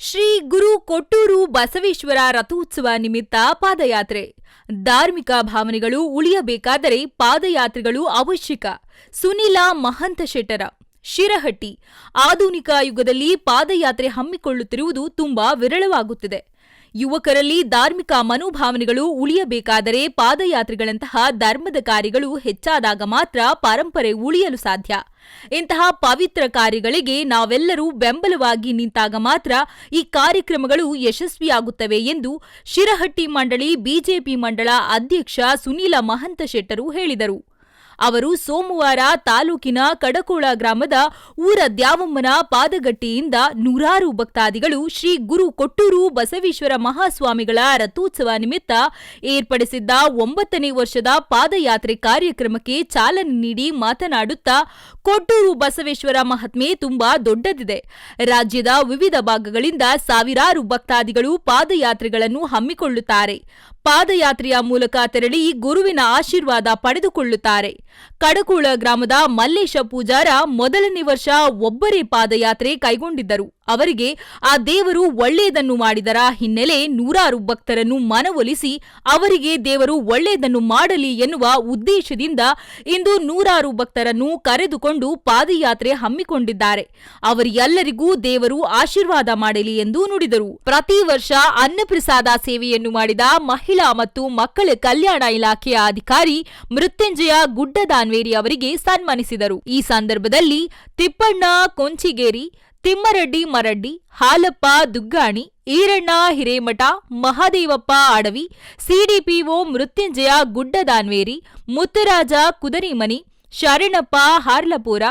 ಶ್ರೀ ಗುರು ಕೊಟ್ಟೂರು ಬಸವೇಶ್ವರ ರಥೋತ್ಸವ ನಿಮಿತ್ತ ಪಾದಯಾತ್ರೆ. ಧಾರ್ಮಿಕ ಭಾವನೆಗಳು ಉಳಿಯಬೇಕಾದರೆ ಪಾದಯಾತ್ರೆಗಳು ಅವಶ್ಯಕ. ಸುನಿಲ ಮಹಂತಶೆಟ್ಟರ, ಶಿರಹಟ್ಟಿ. ಆಧುನಿಕ ಯುಗದಲ್ಲಿ ಪಾದಯಾತ್ರೆ ಹಮ್ಮಿಕೊಳ್ಳುತ್ತಿರುವುದು ತುಂಬಾ ವಿರಳವಾಗುತ್ತಿದೆ. ಯುವಕರಲ್ಲಿ ಧಾರ್ಮಿಕ ಮನೋಭಾವನೆಗಳು ಉಳಿಯಬೇಕಾದರೆ ಪಾದಯಾತ್ರೆಗಳಂತಹ ಧರ್ಮದ ಕಾರ್ಯಗಳು ಹೆಚ್ಚಾದಾಗ ಮಾತ್ರ ಪರಂಪರೆ ಉಳಿಯಲು ಸಾಧ್ಯ. ಇಂತಹ ಪವಿತ್ರ ಕಾರ್ಯಗಳಿಗೆ ನಾವೆಲ್ಲರೂ ಬೆಂಬಲವಾಗಿ ನಿಂತಾಗ ಮಾತ್ರ ಈ ಕಾರ್ಯಕ್ರಮಗಳು ಯಶಸ್ವಿಯಾಗುತ್ತವೆ ಎಂದು ಶಿರಹಟ್ಟಿ ಮಂಡಳಿ ಬಿಜೆಪಿ ಮಂಡಳ ಅಧ್ಯಕ್ಷ ಸುನಿಲ ಮಹಂತಶೆಟ್ಟರು ಹೇಳಿದರು. ಅವರು ಸೋಮವಾರ ತಾಲೂಕಿನ ಕಡಕೋಳ ಗ್ರಾಮದ ಊರ ದ್ಯಾವಮ್ಮನ ಪಾದಗಟ್ಟಿಯಿಂದ ನೂರಾರು ಭಕ್ತಾದಿಗಳು ಶ್ರೀ ಗುರು ಕೊಟ್ಟೂರು ಬಸವೇಶ್ವರ ಮಹಾಸ್ವಾಮಿಗಳ ರಥೋತ್ಸವ ನಿಮಿತ್ತ ಏರ್ಪಡಿಸಿದ್ದ 9ನೇ ವರ್ಷದ ಪಾದಯಾತ್ರೆ ಕಾರ್ಯಕ್ರಮಕ್ಕೆ ಚಾಲನೆ ನೀಡಿ ಮಾತನಾಡುತ್ತಾ, ಕೊಟ್ಟೂರು ಬಸವೇಶ್ವರ ಮಹಾತ್ಮೆ ತುಂಬಾ ದೊಡ್ಡದಿದೆ. ರಾಜ್ಯದ ವಿವಿಧ ಭಾಗಗಳಿಂದ ಸಾವಿರಾರು ಭಕ್ತಾದಿಗಳು ಪಾದಯಾತ್ರೆಗಳನ್ನು ಹಮ್ಮಿಕೊಳ್ಳುತ್ತಾರೆ. ಪಾದಯಾತ್ರೆಯ ಮೂಲಕ ತೆರಳಿ ಗುರುವಿನ ಆಶೀರ್ವಾದ ಪಡೆದುಕೊಳ್ಳುತ್ತಾರೆ. ಕಡಕೋಳ ಗ್ರಾಮದ ಮಲ್ಲೇಶ ಪೂಜಾರ ಮೊದಲನೇ ವರ್ಷ ಒಬ್ಬರೇ ಪಾದಯಾತ್ರೆ ಕೈಗೊಂಡಿದ್ದರು. ಅವರಿಗೆ ಆ ದೇವರು ಒಳ್ಳೆಯದನ್ನು ಮಾಡಿದರ ಹಿನ್ನೆಲೆ ನೂರಾರು ಭಕ್ತರನ್ನು ಮನವೊಲಿಸಿ ಅವರಿಗೆ ದೇವರು ಒಳ್ಳೆಯದನ್ನು ಮಾಡಲಿ ಎನ್ನುವ ಉದ್ದೇಶದಿಂದ ಇಂದು ನೂರಾರು ಭಕ್ತರನ್ನು ಕರೆದುಕೊಂಡು ಪಾದಯಾತ್ರೆ ಹಮ್ಮಿಕೊಂಡಿದ್ದಾರೆ. ಅವರೆಲ್ಲರಿಗೂ ದೇವರು ಆಶೀರ್ವಾದ ಮಾಡಲಿ ಎಂದು ನುಡಿದರು. ಪ್ರತಿ ವರ್ಷ ಅನ್ನಪ್ರಸಾದ ಸೇವೆಯನ್ನು ಮಾಡಿದ ಮಹಿಳಾ ಮತ್ತು ಮಕ್ಕಳ ಕಲ್ಯಾಣ ಇಲಾಖೆಯ ಅಧಿಕಾರಿ ಮೃತ್ಯುಂಜಯ ಗುಡ್ಡದಾನ್ವೇರಿ ಅವರಿಗೆ ಸನ್ಮಾನಿಸಿದರು. ಈ ಸಂದರ್ಭದಲ್ಲಿ ತಿಪ್ಪಣ್ಣ ಕೊಂಚಿಗೇರಿ, ತಿಮ್ಮರೆಡ್ಡಿ ಮರಡ್ಡಿ, ಹಾಲಪ್ಪ ದುಗ್ಗಾಣಿ, ಈರಣ್ಣ ಹಿರೇಮಠ, ಮಹಾದೇವಪ್ಪ ಅಡವಿ, ಸಿಡಿಪಿಒ ಮೃತ್ಯುಂಜಯ ಗುಡ್ಡದಾನ್ವೇರಿ, ಮುತ್ತುರಾಜ ಕುದರಿಮನಿ, ಶರಣಪ್ಪ ಹಾರ್ಲಪುರ,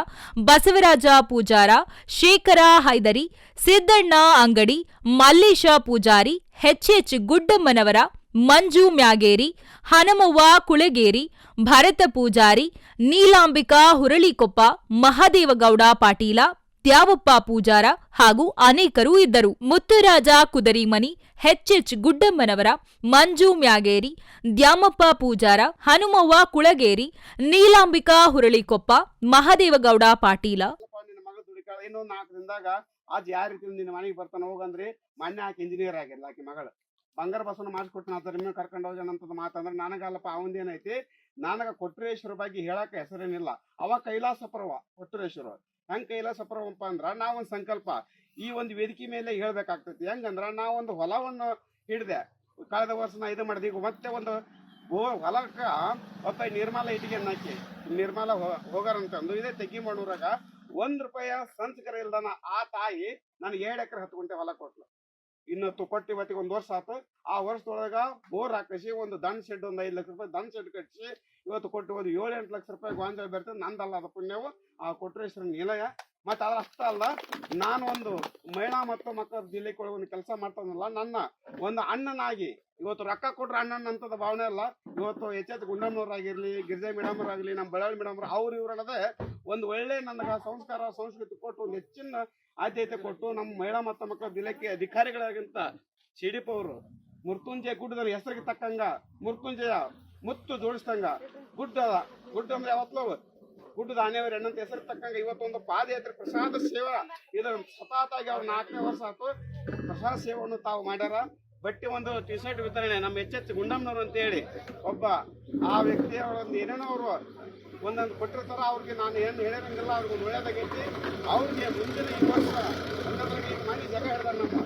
ಬಸವರಾಜ ಪೂಜಾರ, ಶೇಖರ ಹೈದರಿ, ಸಿದ್ದಣ್ಣ ಅಂಗಡಿ, ಮಲ್ಲೇಶ ಪೂಜಾರಿ, ಎಚ್ ಗುಡ್ಡಮ್ಮನವರ, ಮಂಜು ಮ್ಯಾಗೇರಿ, ಹನಮವ್ವ ಕುಳಗೇರಿ, ಭರತ ಪೂಜಾರಿ, ನೀಲಾಂಬಿಕಾ ಹುರಳಿಕೊಪ್ಪ, ಮಹಾದೇವಗೌಡ ಪಾಟೀಲ, ದ್ಯಾವಪ್ಪ ಪೂಜಾರ ಹಾಗೂ ಅನೇಕರು ಇದ್ದರು. ಮುತ್ತುರಾಜ ಕುದರಿಮನಿ, ಎಚ್ ಗುಡ್ಡಮ್ಮನವರ, ಮಂಜು ಮ್ಯಾಗೇರಿ, ದ್ಯಾಮಪ್ಪ ಪೂಜಾರ, ಹನುಮವ್ವ ಕುಳಗೇರಿ, ನೀಲಾಂಬಿಕಾ ಹುರಳಿಕೊಪ್ಪ, ಮಹಾದೇವಗೌಡ ಪಾಟೀಲ. ಇನ್ನೊಂದು 4 ದಿನದಾಗ ಅದ್ ಯಾವ ರೀತಿ ನಿನ್ನ ಮನೆಗೆ ಬರ್ತಾನೆ ಹೋಗಂದ್ರಿ. ಮೊನ್ನೆ ಆಕೆ ಇಂಜಿನಿಯರ್ ಆಗಿಲ್ಲ, ಆಕಿ ಮಗಳು ಬಂಗಾರ ಬಸವನ ಮಾಡಿಸ್ಕೊಟ್ಟು ಕರ್ಕೊಂಡು ಹೋಗೋಣಂತದ್ ಮಾತಂದ್ರೆ ನನಗಲ್ಲಪ್ಪ. ಅವಂದೇನೈತಿ, ನನಗ ಕೊಟ್ರೇಶ್ವರ ಬಗ್ಗೆ ಹೇಳಕ ಹೆಸರೇನಿಲ್ಲ. ಅವ ಕೈಲಾಸಪುರವ ಕೊಟ್ರೇಶ್ವರ. ಹೆಂಗ್ ಕೈಲಾಸಪುರವಪ್ಪ ಅಂದ್ರ ನಾವೊಂದ್ ಸಂಕಲ್ಪ ಈ ಒಂದು ವೇದಿಕೆ ಮೇಲೆ ಹೇಳ್ಬೇಕಾಗ್ತೈತಿ. ಹೆಂಗಂದ್ರ ನಾವೊಂದು ಹೊಲವನ್ನು ಹಿಡ್ದೆ ಕಳೆದ ವರ್ಷ ನಾ ಇದು ಮಾಡಿದೆ. ಈಗ ಮತ್ತೆ ಒಂದು ಹೊಲಕ್ಕ ಒತ್ತ ನಿರ್ಮಲ ಇಟ್ಟಿಗೆ ಹಾಕಿ ನಿರ್ಮಲ ಹೋಗಾರಂತಂದು ಇದೇ ತೆಗ್ಗಿ ಮಾಡೂರಾಗ ₹1 ಸಂಸ್ಕಾರ ಇಲ್ದಾನ ಆ ತಾಯಿ ನನಗೆ 7 ಎಕರೆ 10 ಗುಂಟೆ ಹೊಲ ಕೊಟ್ಲು. ಇನ್ನು ಕೊಟ್ಟು ಇವತ್ತಿಗೆ 1 ವರ್ಷ ಆತು. ಆ ವರ್ಷದೊಳಗ ಬೋರ್ ಹಾಕಿಸಿ ಒಂದು ದಂಡ್ ಶೆಡ್, ಒಂದು 5 ಲಕ್ಷ ರೂಪಾಯಿ ದಂಡ್ ಶೆಡ್ ಕಟ್ಟಿಸಿ ಇವತ್ತು ಕೊಟ್ಟು ಒಂದು 7-8 ಲಕ್ಷ ರೂಪಾಯಿ ಗೋಂಜಾಳ ಬರ್ತದೆ. ನಂದಲ್ಲ ಅದು ಪುಣ್ಯವು ಆ ಕೊಟ್ರೇಶ್ವರ ನಿಲಯ. ಮತ್ತೆ ಅದ್ರ ಅಷ್ಟ ಅಲ್ಲ, ನಾನು ಒಂದು ಮಹಿಳಾ ಮತ್ತು ಮಕ್ಕಳ ಜಿಲ್ಲೆಗೆ ಒಂದು ಕೆಲಸ ಮಾಡ್ತಾನಲ್ಲ, ನನ್ನ ಒಂದು ಅಣ್ಣನಾಗಿ ಇವತ್ತು ರೊಕ್ಕ ಕೊಟ್ರೆ ಅಣ್ಣನ ಅಂತದ ಭಾವನೆ ಅಲ್ಲ. ಇವತ್ತು ಎಚ್ ಗುಂಡಮ್ಮನವರಾಗಿರ್ಲಿ, ಗಿರಿಜಾ ಮೇಡಮ್ರಾಗಲಿ, ನಮ್ಮ ಬಳ್ಳಾರಿ ಮೇಡಮ್ರ ಅವ್ರು ಇವ್ರನ್ನದೇ ಒಂದು ಒಳ್ಳೆ ನನಗ ಸಂಸ್ಕಾರ ಸಂಸ್ಕೃತಿ ಕೊಟ್ಟು ಒಂದು ಹೆಚ್ಚಿನ ಆದ್ಯತೆ ಕೊಟ್ಟು ನಮ್ಮ ಮಹಿಳಾ ಮತ್ತು ಮಕ್ಕಳ ಜಿಲ್ಲೆಗೆ ಅಧಿಕಾರಿಗಳಾಗಿಂತ ಸಿಡಿಪ ಅವರು ಮೃತ್ಯುಂಜಯ ಗುಡ್ಡದಲ್ಲಿ ಹೆಸರಿಗೆ ತಕ್ಕಂಗ ಮೃತ್ಯುಂಜಯ ಮುತ್ತು ಜೋಡಿಸ್ದಂಗ ಗುಡ್ಡ ಅಂದ್ರೆ ಯಾವತ್ತೂ ಗುಡ್ಡದ ಆನೆಯವರು ಎಣ್ಣಂತ ಹೆಸರು ತಕ್ಕಂಗ ಇವತ್ತೊಂದು ಪಾದಯಾತ್ರೆ ಪ್ರಸಾದ ಸೇವಾ ಇದು ಸತತವಾಗಿ ಅವ್ರು 4ನೇ ವರ್ಷ ಆಯ್ತು ಪ್ರಸಾದ ಸೇವೆಯನ್ನು ತಾವು ಮಾಡ್ಯಾರ. ಬಟ್ಟೆ ಒಂದು ಟಿ ಶರ್ಟ್ ವಿತರಣೆ ನಮ್ಮ ಎಚ್ ಗುಂಡಮ್ಮನವರು ಅಂತ ಹೇಳಿ ಒಬ್ಬ ಆ ವ್ಯಕ್ತಿ ಅವರೊಂದು ಏನೇನೋ ಅವರು ಒಂದೊಂದು ಕೊಟ್ಟಿರ್ತಾರ. ಅವ್ರಿಗೆ ನಾನು ಏನು ಹೇಳಿರಂಗಿಲ್ಲ, ಅವ್ರಿಗೆ ಒಂದು ಒಳ್ಳೇದಾಗೈತಿ. ಅವ್ರಿಗೆ ಮುಂದಿನ ಈ ವರ್ಷ ಒಂದೊಂದ್ರಿಗೆ ಮನೆ ಜಾಗ ಹಿಡ್ದಾರ. ನಮ್ಮ